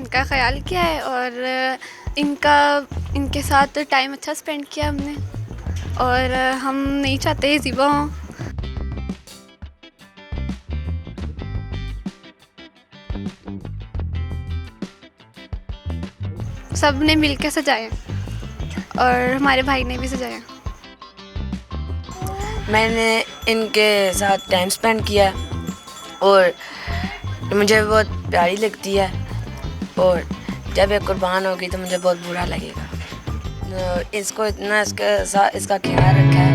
इनका ख्याल किया है और इनके साथ टाइम अच्छा स्पेंड किया हमने और हम नहीं चाहते ज़िबा हों। सब ने मिल के सजाया और हमारे भाई ने भी सजाया। मैंने इनके साथ टाइम स्पेंड किया और मुझे बहुत प्यारी लगती है और जब ये कुर्बान होगी तो मुझे बहुत बुरा लगेगा। इसको इतना इसका ख्याल रखा है।